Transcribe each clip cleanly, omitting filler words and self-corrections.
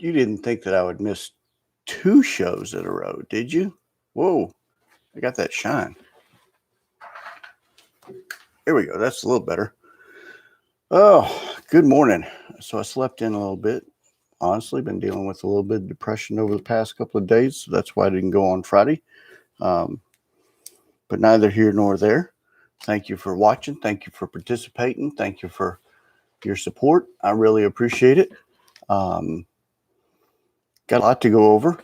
You didn't think that I would miss 2 shows in a row, did you? Whoa, I got that shine. There we go. That's a little better. Oh, good morning. So I slept in a little bit. Honestly, been dealing with a little bit of depression over the past couple of days, so that's why I didn't go on Friday. But neither here nor there. Thank you for watching. Thank you for participating. Thank you for your support. I really appreciate it. Got a lot to go over.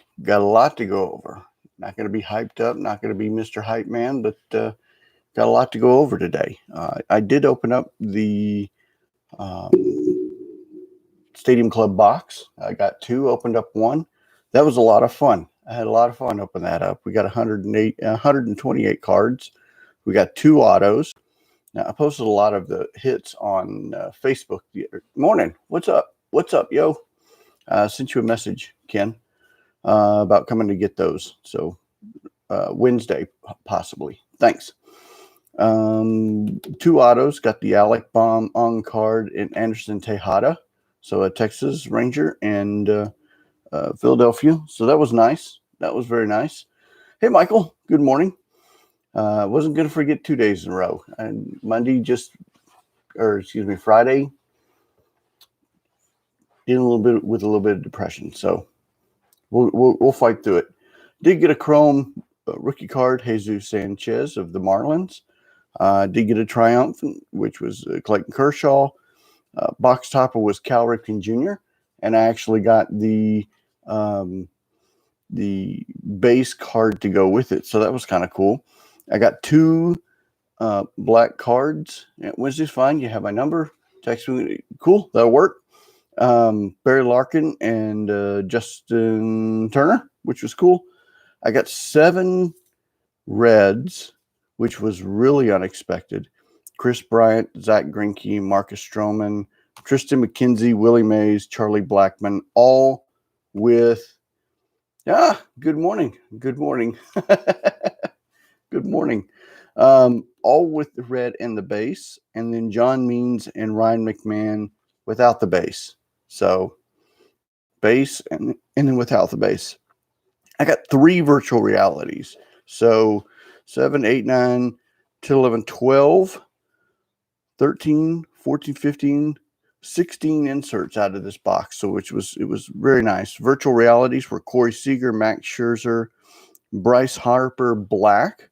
Not going to be hyped up. Not going to be Mr. Hype Man, but got a lot to go over today. I did open up the Stadium Club box. I got 2, opened up 1. That was a lot of fun. I had a lot of fun opening that up. We got 128 cards. We got 2 autos. Now, I posted a lot of the hits on Facebook. Morning. What's up? What's up, yo? Sent you a message, Ken, about coming to get those. So Wednesday, possibly. Thanks. 2 autos. Got the Alec Baum on card in Anderson Tejada. So a Texas Ranger and Philadelphia. So that was nice. That was very nice. Hey, Michael. Good morning. Wasn't going to forget 2 days in a row. And Friday, dealing a little bit of depression. So we'll fight through it. Did get a Chrome rookie card, Jesus Sanchez of the Marlins. Did get a Triumphant, which was Clayton Kershaw. Box topper was Cal Ripken Jr. And I actually got the base card to go with it. So that was kind of cool. I got 2 black cards. Yeah, Wednesday's fine. You have my number. Text me. Cool. That'll work. Barry Larkin and Justin Turner, which was cool. I got 7 reds, which was really unexpected. Chris Bryant, Zach Greinke, Marcus Stroman, Tristan McKenzie, Willie Mays, Charlie Blackmon, all with good morning. Good morning. Good morning. All with the red and the base, and then John Means and Ryan McMahon without the base. So base and then without the base. I got 3 virtual realities. So 7, 8, 9, 10, 11, 12, 13, 14, 15, 16 inserts out of this box. So it was very nice. Virtual realities were Corey Seager, Max Scherzer, Bryce Harper Black,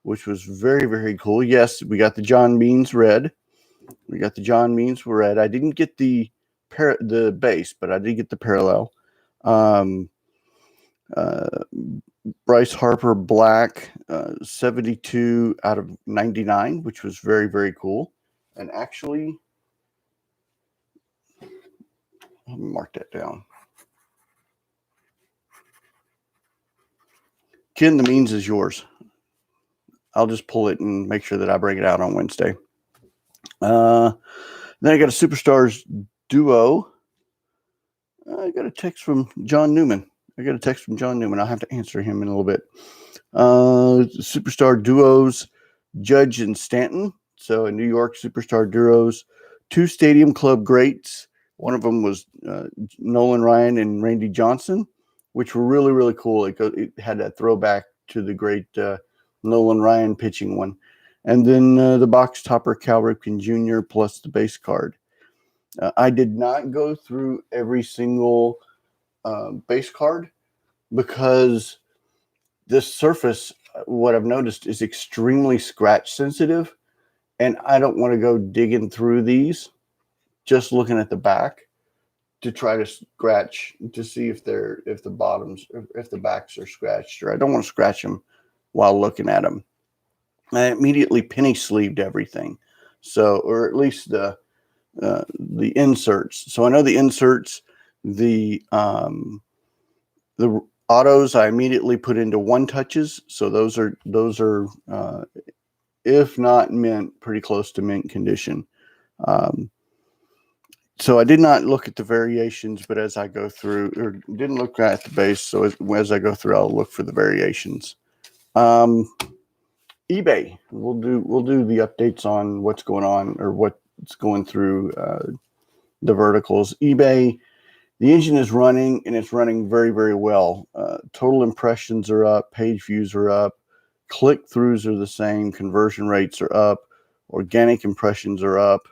which was very, very cool. Yes, we got the John Means red. I didn't get the base, but I did get the parallel. Bryce Harper Black, 72 out of 99, which was very, very cool. And actually, I'll mark that down. Ken, the Means is yours. I'll just pull it and make sure that I bring it out on Wednesday. Then I got a Superstars duo. I got a text from John Newman. I'll have to answer him in a little bit. Superstar duos, Judge and Stanton. So a New York Superstar duos. 2 Stadium Club greats. One of them was Nolan Ryan and Randy Johnson, which were really, really cool. It had that throwback to the great Nolan Ryan pitching one. And then the box topper, Cal Ripken Jr. plus the base card. I did not go through every single base card because this surface, what I've noticed, is extremely scratch sensitive. And I don't want to go digging through these, just looking at the back to try to scratch to see if the backs are scratched, or I don't want to scratch them while looking at them. I immediately penny sleeved everything. So, or at least the inserts. So I know the inserts, the autos I immediately put into 1-touches. So those are if not mint, pretty close to mint condition. So I did not look at the variations, but as I go through, or didn't look at the base. So as I go through, I'll look for the variations. eBay, we'll do the updates on what's going on or what's going through the verticals. eBay the engine is running, and it's running very, very well. Total impressions are up, page views are up, click-throughs are the same, conversion rates are up, organic impressions are up,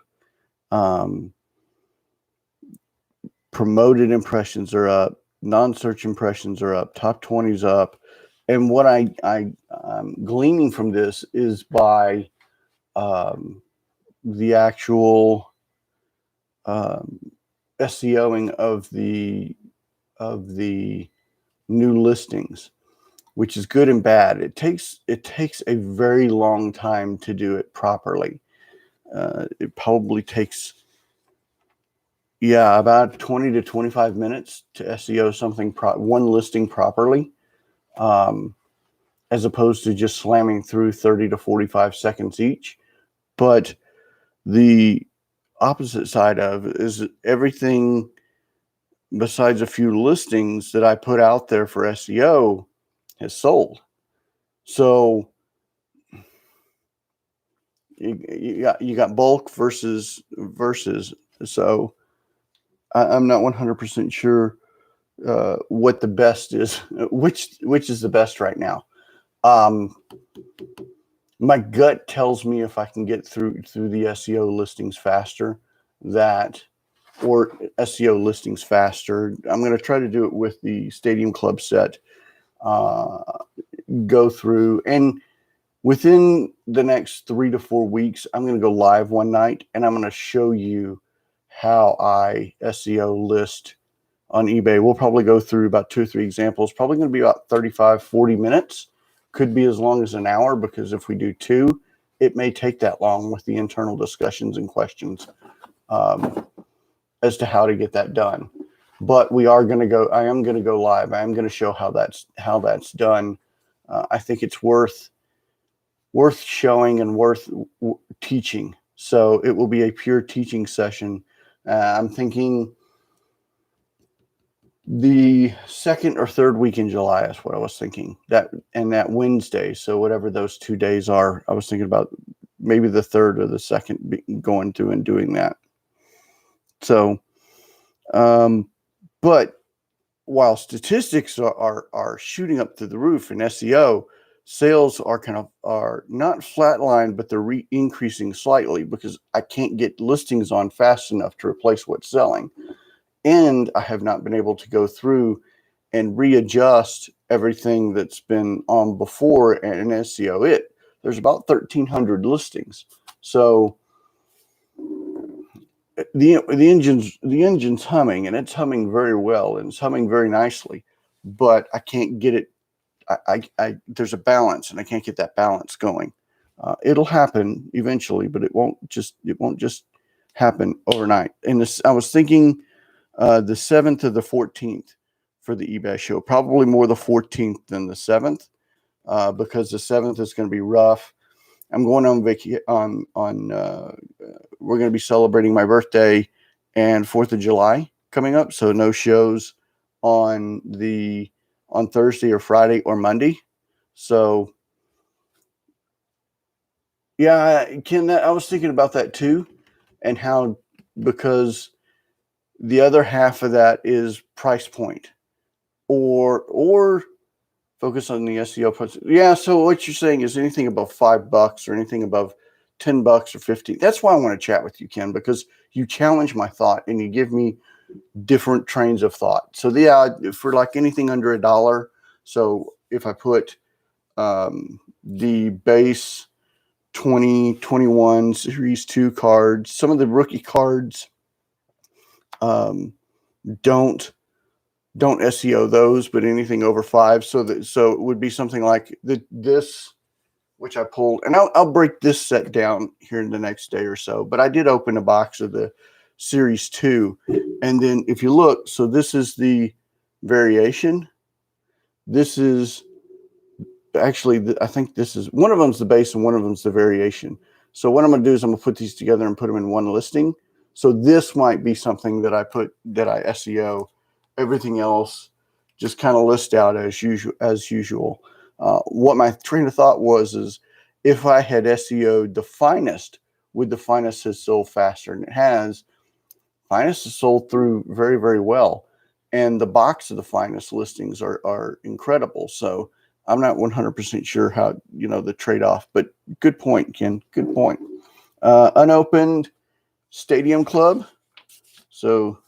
promoted impressions are up, non-search impressions are up, top 20's up. And what I'm gleaning from this is by the actual SEOing of the new listings, which is good and bad. It takes a very long time to do it properly. It probably takes about 20 to 25 minutes to SEO something one listing properly, as opposed to just slamming through 30 to 45 seconds each. But the opposite side of it is everything besides a few listings that I put out there for SEO has sold. So you got bulk versus. So I'm not 100% sure what the best is, which is the best right now. My gut tells me if I can get through the SEO listings faster, or SEO listings faster. I'm going to try to do it with the Stadium Club set. Go through, and within the next 3 to 4 weeks, I'm going to go live one night, and I'm going to show you how I SEO list on eBay. We'll probably go through about 2 or 3 examples. Probably going to be about 35, 40 minutes. Could be as long as an hour, because if we do 2, it may take that long with the internal discussions and questions as to how to get that done. But I am going to go live. I am going to show how that's done. I think it's worth showing and worth teaching. So it will be a pure teaching session. I'm thinking the second or third week in July is what I was thinking. That Wednesday. So whatever those 2 days are, I was thinking about maybe the third or the second going through and doing that. So, but while statistics are shooting up through the roof in SEO, sales are not flatlined, but they're increasing slightly because I can't get listings on fast enough to replace what's selling. And I have not been able to go through and readjust everything that's been on before and SEO it. There's about 1,300 listings. So the engine's humming, and it's humming very well, and it's humming very nicely, but I can't get it. There's a balance, and I can't get that balance going. It'll happen eventually, but it won't just happen overnight. And I was thinking the 7th or the 14th for the eBay show, probably more the 14th than the 7th, because the 7th is going to be rough. I'm going on vacation we're going to be celebrating my birthday and 4th of July coming up. So no shows on Thursday or Friday or Monday. So yeah, Ken, I was thinking about that too, and how, because the other half of that is price point, or focus on the SEO points. Yeah. So what you're saying is anything above $5 or anything above $10 or 15. That's why I want to chat with you, Ken, because you challenge my thought and you give me different trains of thought. So for like anything under $1. So if I put the base 2021 Series 2 cards, some of the rookie cards, don't SEO those, but anything over 5. So it would be something like this, which I pulled, and I'll break this set down here in the next day or so. But I did open a box of the Series 2, and then if you look, so this is the variation. This is actually, I think this is, one of them's the base and one of them's the variation. So what I'm going to do is I'm going to put these together and put them in one listing. So this might be something that I SEO. Everything else just kind of list out as usual. What my train of thought is if I had SEO'd the Finest, would the Finest have sold faster? And it has. Finest has sold through very, very well. and the box of the finest listings are incredible. So I'm not 100% sure how, the trade-off, but good point, Ken. Good point. Unopened Stadium Club. So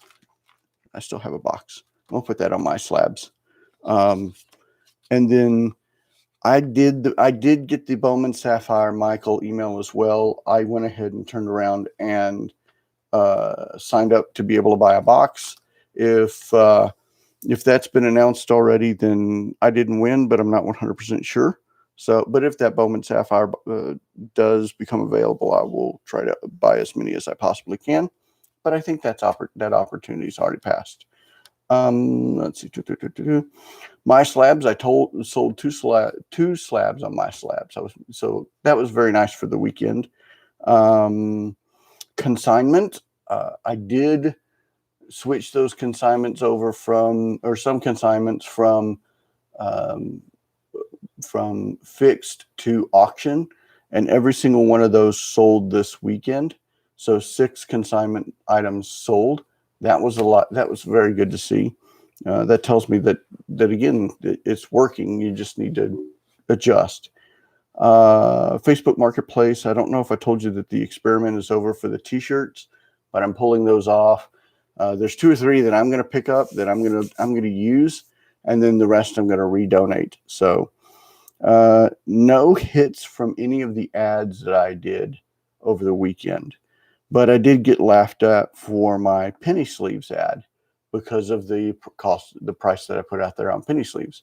I still have a box. I'll put that on my slabs. And then I did get the Bowman Sapphire Michael email as well. I went ahead and turned around and signed up to be able to buy a box. If that's been announced already, then I didn't win, but I'm not 100% sure. So, but if that Bowman Sapphire does become available, I will try to buy as many as I possibly can. But I think that opportunity's already passed. Let's see. My slabs, sold two slabs on my slabs. So that was very nice for the weekend. Consignment, I did switch those consignments over some consignments from fixed to auction, and every single one of those sold this weekend. So 6 consignment items sold. That was a lot. That was very good to see. That tells me that again, it's working. You just need to adjust. Facebook Marketplace. I don't know if I told you that the experiment is over for the t-shirts, but I'm pulling those off. There's 2 or 3 that I'm going to pick up that I'm going to use, and then the rest I'm going to redonate. So no hits from any of the ads that I did over the weekend, but I did get laughed at for my penny sleeves ad because of the price that I put out there on penny sleeves.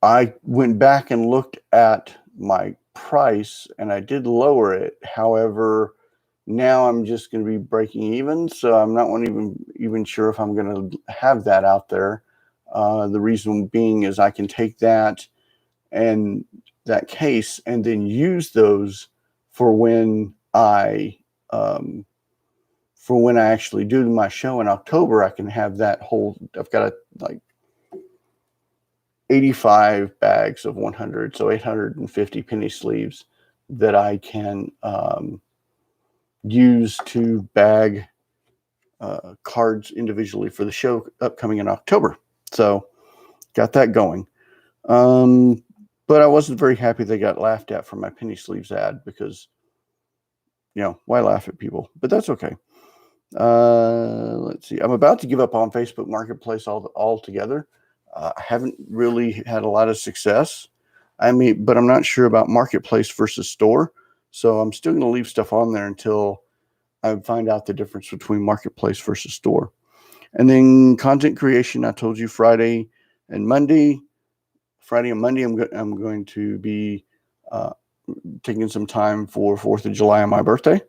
I went back and looked at my price and I did lower it. However, now I'm just going to be breaking even. So I'm not even sure if I'm going to have that out there. The reason being is I can take that and that case and then use those for when I actually do my show in October. I can have that I've got like 85 bags of 100, so 850 penny sleeves that I can use to bag cards individually for the show upcoming in October. So got that going. But I wasn't very happy they got laughed at for my penny sleeves ad because, why laugh at people? But that's okay. Let's see. I'm about to give up on Facebook Marketplace altogether. I haven't really had a lot of success. But I'm not sure about Marketplace versus store. So I'm still going to leave stuff on there until I find out the difference between Marketplace versus store. And then content creation, I told you Friday and Monday, I'm going to be taking some time for 4th of July on my birthday.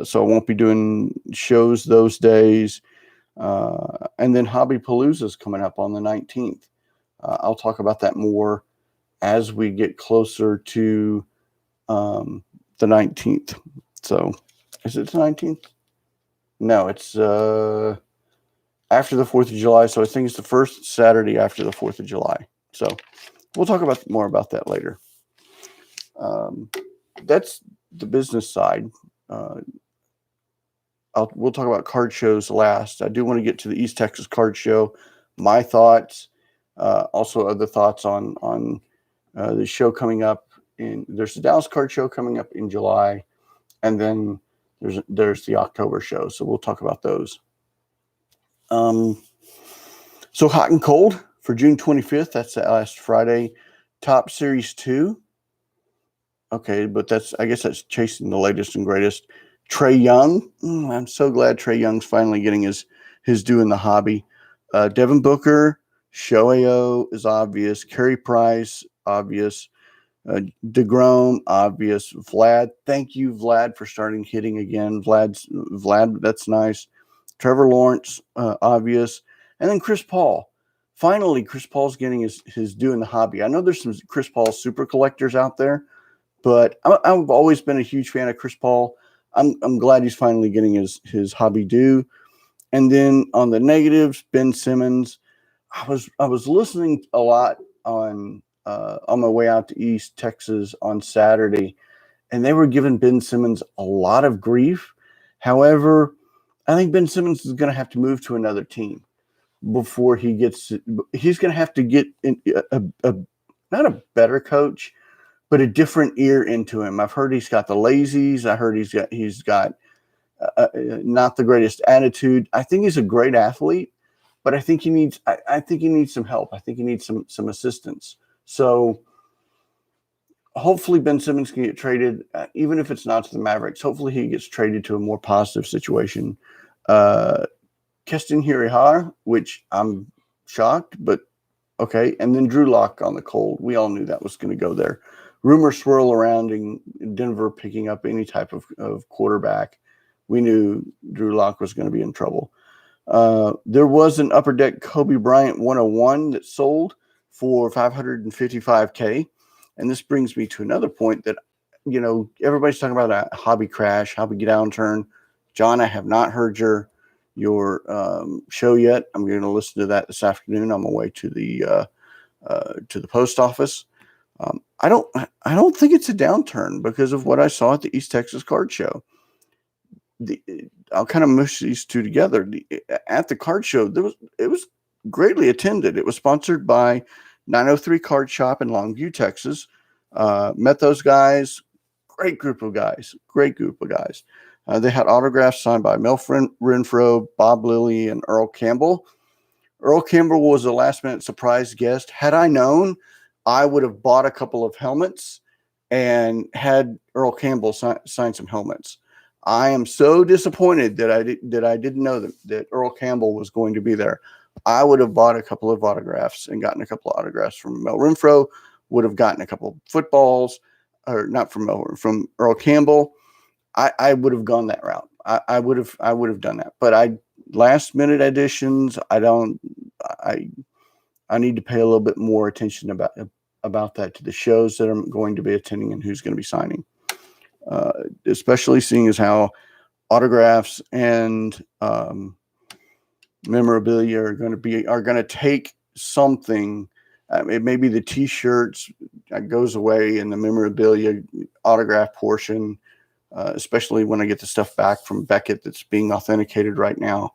So I won't be doing shows those days. And then Hobby Palooza is coming up on the 19th. I'll talk about that more as we get closer to the 19th. So is it the 19th? No, it's after the 4th of July. So I think it's the first Saturday after the 4th of July. So we'll talk more about that later. That's the business side. We'll talk about card shows last. I do want to get to the East Texas Card Show. My thoughts, also other thoughts on the show coming up. There's the Dallas Card Show coming up in July, and then there's the October show. So we'll talk about those. So hot and cold for June 25th. That's the last Friday. Top Series 2. Okay, but I guess that's chasing the latest and greatest. Trey Young. I'm so glad Trey Young's finally getting his due in the hobby. Devin Booker, Shohei is obvious. Carey Price, obvious. DeGrom, obvious. Vlad, thank you, Vlad, for starting hitting again. Vlad, that's nice. Trevor Lawrence, obvious. And then Chris Paul. Finally, Chris Paul's getting his due in the hobby. I know there's some Chris Paul super collectors out there, but I've always been a huge fan of Chris Paul. I'm glad he's finally getting his hobby due. And then on the negatives, Ben Simmons. I was listening a lot on my way out to East Texas on Saturday, and they were giving Ben Simmons a lot of grief. However, I think Ben Simmons is going to have to move to another team before he's going to have to get not a better coach, but a different ear into him. I've heard he's got the lazies. I heard he's got not the greatest attitude. I think he's a great athlete, but I think he needs some help. I think he needs some assistance. So hopefully Ben Simmons can get traded, even if it's not to the Mavericks. Hopefully he gets traded to a more positive situation. Keston Hirihara, which I'm shocked, but okay. And then Drew Lock on the cold. We all knew that was going to go there. Rumors swirl around in Denver picking up any type of quarterback. We knew Drew Lock was going to be in trouble. There was an Upper Deck Kobe Bryant 101 that sold for $555K. And this brings me to another point that, everybody's talking about a hobby crash, hobby downturn. John, I have not heard your show yet. I'm going to listen to that this afternoon on my way to the post office. I don't think it's a downturn because of what I saw at the East Texas Card Show. I'll kind of mush these two together. At the card show, it was greatly attended. It was sponsored by 903 Card Shop in Longview, Texas. Met those guys. Great group of guys. They had autographs signed by Mel Renfro, Bob Lilly, and Earl Campbell. Earl Campbell was a last-minute surprise guest. Had I known, I would have bought a couple of helmets and had Earl Campbell sign some helmets. I am so disappointed that I didn't know that Earl Campbell was going to be there. I would have bought a couple of autographs and gotten a couple of autographs from Mel Renfro, would have gotten a couple of footballs, or not from from Earl Campbell. I would have gone that route. I would have done that. But last minute additions, I need to pay a little bit more attention about that to the shows that I'm going to be attending and who's going to be signing. Especially seeing as how autographs and memorabilia are going to take something. Maybe the T-shirts goes away and the memorabilia autograph portion, especially when I get the stuff back from Beckett that's being authenticated right now.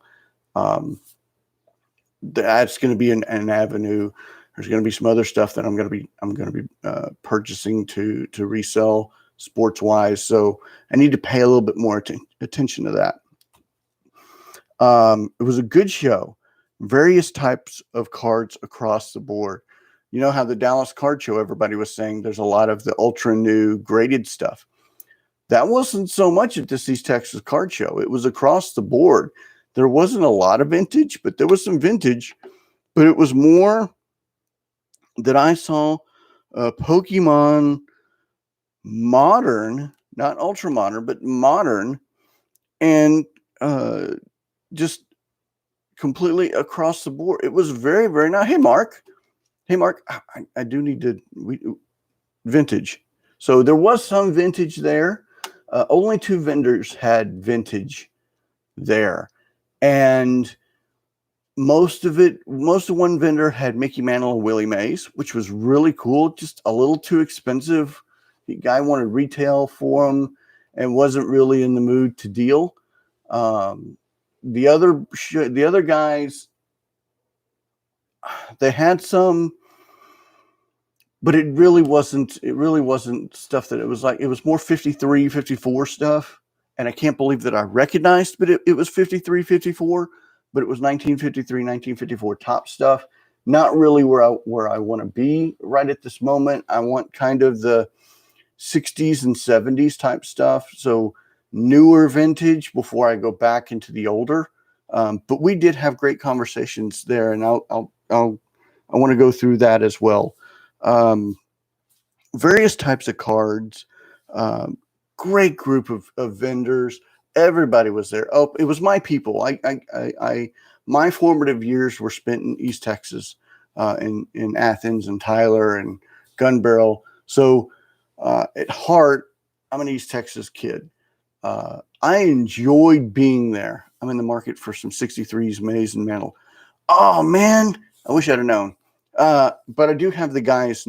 That's going to be an avenue. There's going to be some other stuff that I'm going to be purchasing to resell sports wise. So I need to pay a little bit more attention to that. It was a good show, various types of cards across the board. You know how the Dallas Card Show, everybody was saying there's a lot of the ultra new graded stuff. That wasn't so much at this East Texas Card Show. It was across the board. There wasn't a lot of vintage, but there was some vintage, but it was more that I saw Pokemon modern, not ultra modern, but modern, and just completely across the board. It was very, very nice. Hey, Mark, I do need to vintage. So there was some vintage there. Only two vendors had vintage there, and most of one vendor had Mickey Mantle and Willie Mays, which was really cool. Just a little too expensive. The guy wanted retail for him and wasn't really in the mood to deal. The other guys, they had some, but it really wasn't stuff that it was more 53, 54 stuff. And I can't believe that I recognized, but it was 53, 54, but it was 1953, 1954 top stuff. Not really where I want to be right at this moment. I want kind of the 60s and 70s type stuff. So newer vintage before I go back into the older. But we did have great conversations there, and I want to go through that as well. Various types of cards, great group of vendors. Everybody was there. Oh, it was my people. My formative years were spent in East Texas, in Athens and Tyler and Gun Barrel. So at heart, I'm an East Texas kid. I enjoyed being there. I'm in the market for some 63s, Mays, and Mantle. Oh, man, I wish I'd have known. But I do have the guys.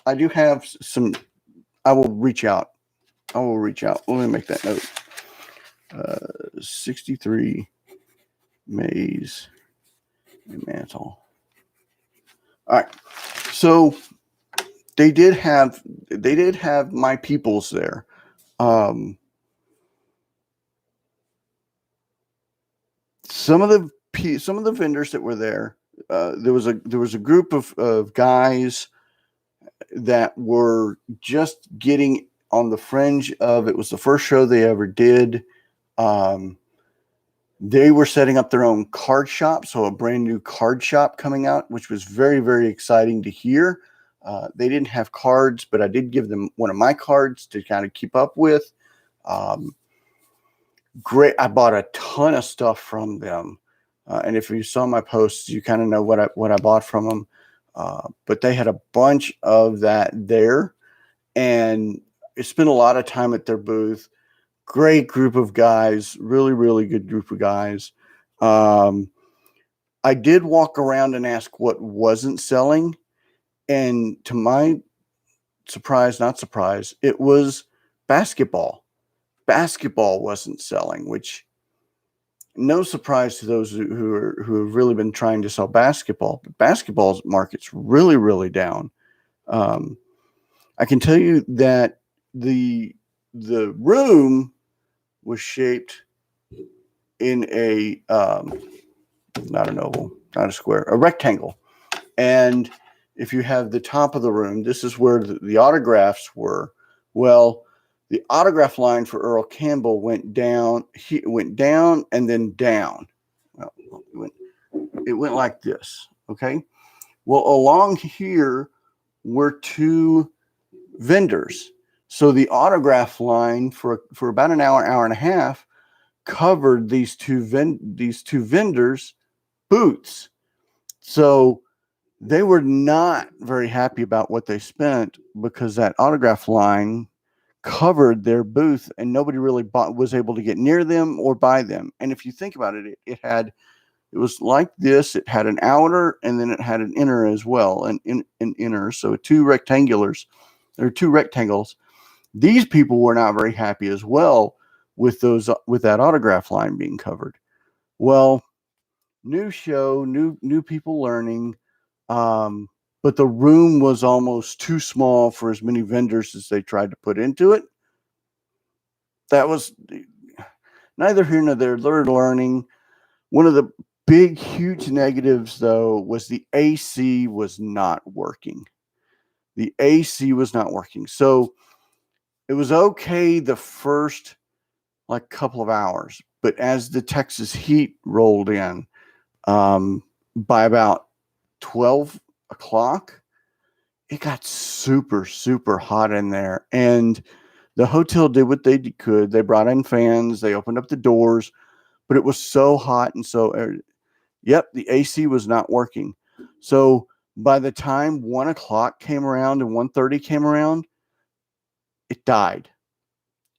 I do have some. I will reach out. Let me make that note. 63 Maze and Mantle. All right. So they did have my peoples there. Some of the vendors that were there, there was a group of guys that were just getting on the fringe of, it was the first show they ever did. They were setting up their own card shop, so a brand new card shop coming out, which was very, very exciting to hear. They didn't have cards, but I did give them one of my cards to kind of keep up with. Great. I bought a ton of stuff from them. And if you saw my posts, you kind of know what I bought from them. But they had a bunch of that there, and I spent a lot of time at their booth. Great group of guys, really, really good group of guys. I did walk around and ask what wasn't selling, and to my surprise, not surprise, it was basketball. Basketball wasn't selling, which no surprise to those who have really been trying to sell basketball. But basketball market's really, really down. I can tell you that the room was shaped in a not an oval, not a square, a rectangle. And if you have the top of the room, this is where the autographs were. Well, the autograph line for Earl Campbell went down. It went down and then down. Well, it went like this. Okay. Well, along here were two vendors. So the autograph line for about an hour and a half covered these two vendors' booths. So they were not very happy about what they spent, because that autograph line covered their booth and nobody really was able to get near them or buy them. And if you think about it, it was like this. It had an outer and then it had an inner as well, an inner. So two rectangles. These people were not very happy as well with that autograph line being covered. Well, new show, new people learning, but the room was almost too small for as many vendors as they tried to put into it. That was neither here nor there. They're learning. One of the big, huge negatives, though, was the AC was not working. The AC was not working. So it was okay the first couple of hours, but as the Texas heat rolled in, by about 12 o'clock, it got super, super hot in there. And the hotel did what they could. They brought in fans, they opened up the doors, but it was so hot. And so, the AC was not working. So by the time 1 o'clock came around and 1:30 came around, it died.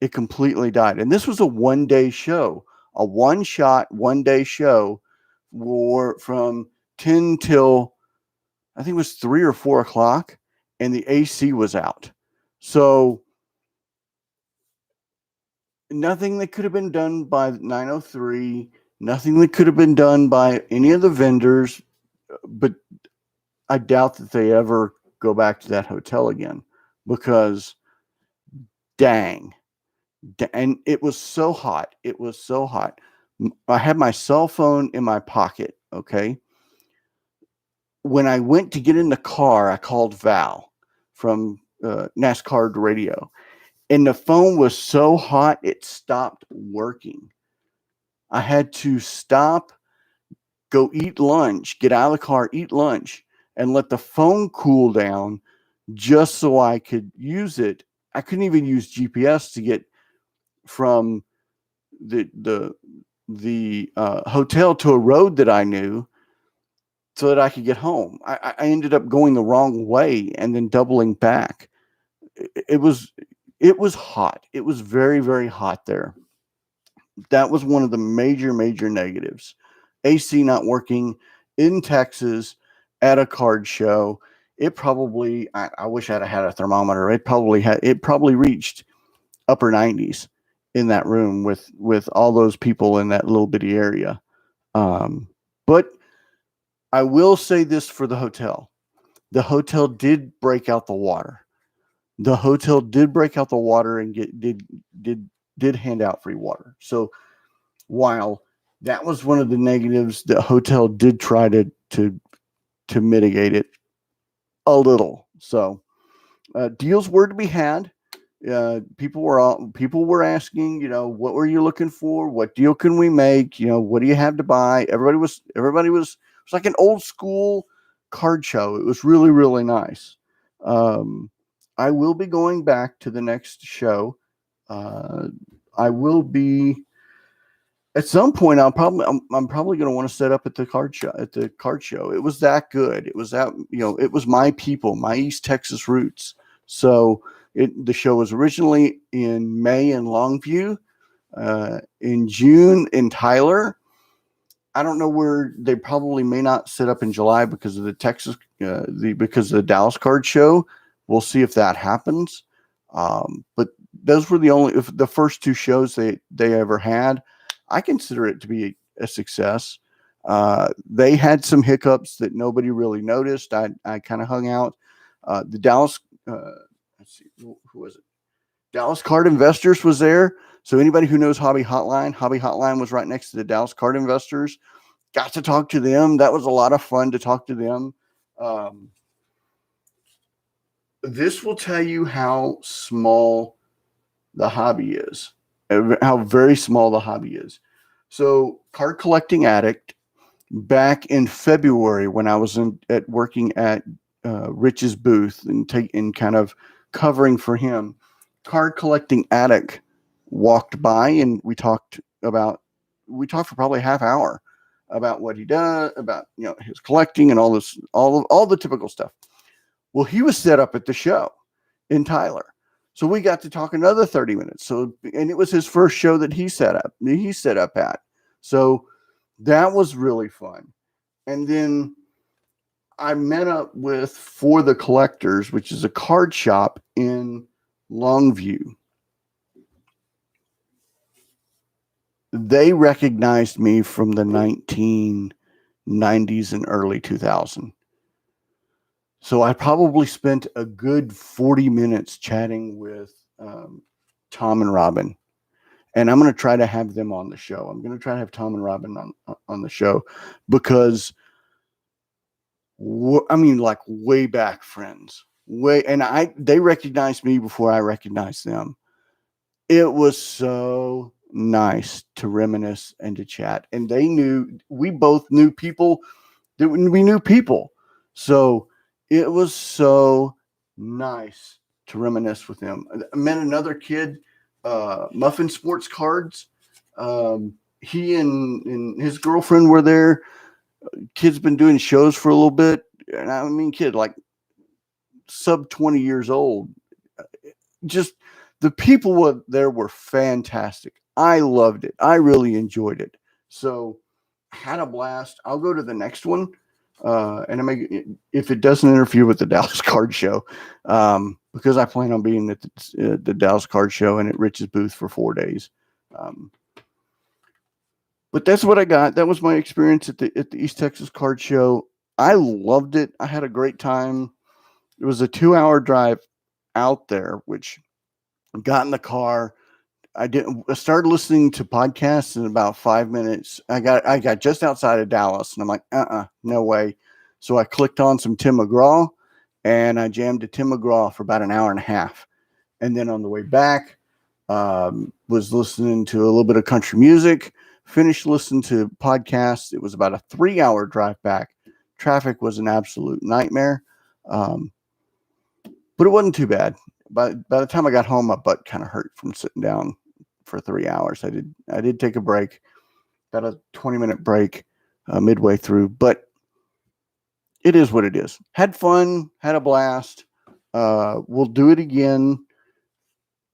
It completely died. And this was a one-day show, a one-shot, one-day show from 10 till, I think it was 3 or 4 o'clock, and the AC was out. So nothing that could have been done by 903, nothing that could have been done by any of the vendors, but I doubt that they ever go back to that hotel again, because dang. And it was so hot. It was so hot. I had my cell phone in my pocket. Okay. When I went to get in the car, I called Val from NASCAR radio, and the phone was so hot, it stopped working. I had to stop, go eat lunch, get out of the car, eat lunch, and let the phone cool down just so I could use it. I couldn't even use GPS to get from the hotel to a road that I knew so that I could get home. I ended up going the wrong way and then doubling back. It was hot. It was very, very hot there. That was one of the major, major negatives. AC not working in Texas at a card show. It probably, I wish I'd had a thermometer. It probably reached upper 90s. in that room with all those people in that little bitty area. But I will say this for the hotel. The hotel did break out the water. The hotel did break out the water and did hand out free water. So while that was one of the negatives, the hotel did try to mitigate it a little. So deals were to be had. People were asking, what were you looking for? What deal can we make? What do you have to buy? It was like an old school card show. It was really, really nice. I will be going back to the next show. I will be at some point. I'm probably going to want to set up at the card show. It was that good. It was it was my people, my East Texas roots. So the show was originally in May in Longview, in June in Tyler. I don't know where they probably may not set up in July because of the because of the Dallas Card Show. We'll see if that happens. But those were the first two shows they ever had. I consider it to be a success. They had some hiccups that nobody really noticed. I kind of hung out. The Dallas, let's see, who was it? Dallas Card Investors was there. So anybody who knows Hobby Hotline was right next to the Dallas Card Investors. Got to talk to them. That was a lot of fun to talk to them. This will tell you how small the hobby is, how very small the hobby is. So Card Collecting Addict, back in February when I was working at Rich's booth and kind of covering for him, Card Collecting Addict walked by and we talked for probably a half hour about what he does, about his collecting and all the typical stuff. Well, he was set up at the show in Tyler. So we got to talk another 30 minutes. And it was his first show that he set up at. So that was really fun. And then I met up with For the Collectors, which is a card shop in Longview. They recognized me from the 1990s and early 2000s. So I probably spent a good 40 minutes chatting with Tom and Robin. And I'm going to try to have them on the show. I'm going to try to have Tom and Robin on the show because, like way back friends. They recognized me before I recognized them. It was so nice to reminisce and to chat. And we both knew people that we knew people. So it was so nice to reminisce with him. I met another kid, Muffin Sports Cards. He and his girlfriend were there. Kid's been doing shows for a little bit. And I mean, kid, like sub 20 years old. Just the people there were fantastic. I loved it. I really enjoyed it. So had a blast. I'll go to the next one. And if it doesn't interfere with the Dallas Card Show, because I plan on being at the Dallas Card Show and at Rich's booth for 4 days. But that's what I got. That was my experience at the East Texas Card Show. I loved it. I had a great time. It was a 2-hour drive out there, which I got in the car. I started listening to podcasts in about 5 minutes. I got just outside of Dallas and I'm like, no way. So I clicked on some Tim McGraw and I jammed to Tim McGraw for about an hour and a half. And then on the way back, was listening to a little bit of country music, finished listening to podcasts. It was about a 3-hour drive back. Traffic was an absolute nightmare. But it wasn't too bad. By the time I got home, my butt kind of hurt from sitting down for 3 hours. I did take a break, about a 20-minute break midway through, but it is what it is. Had fun, had a blast. We'll do it again.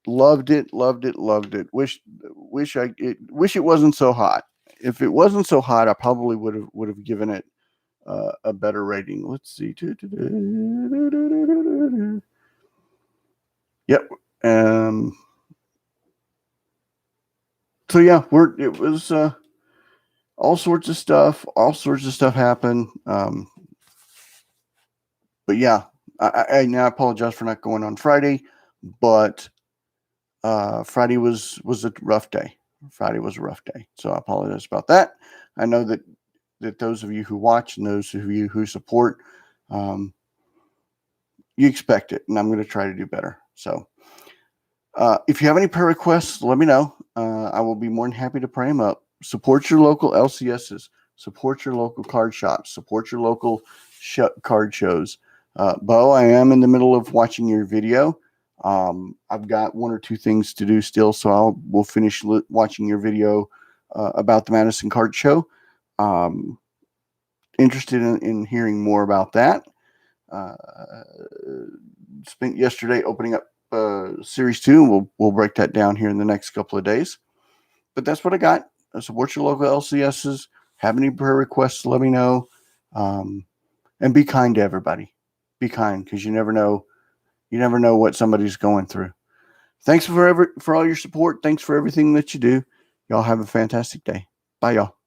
Loved it. Wish it wasn't so hot. If it wasn't so hot, I probably would have given it a better rating. Let's see. Yep. So yeah, it was all sorts of stuff. All sorts of stuff happened. But yeah, I apologize for not going on Friday, but Friday was a rough day. Friday was a rough day, so I apologize about that. I know that those of you who watch and those of you who support, you expect it, and I'm going to try to do better. So, if you have any prayer requests, let me know. I will be more than happy to pray them up. Support your local LCSs. Support your local card shops. Support your local card shows. Bo, I am in the middle of watching your video. I've got one or two things to do still, so we'll finish watching your video about the Madison Card Show. Interested in hearing more about that. Spent yesterday opening up Series 2, and we'll break that down here in the next couple of days. But that's what I got. Support your local LCSs. Have any prayer requests, let me know. And be kind to everybody. Be kind, because you never know what somebody's going through. Thanks for all your support. Thanks for everything that you do. Y'all have a fantastic day. Bye, y'all.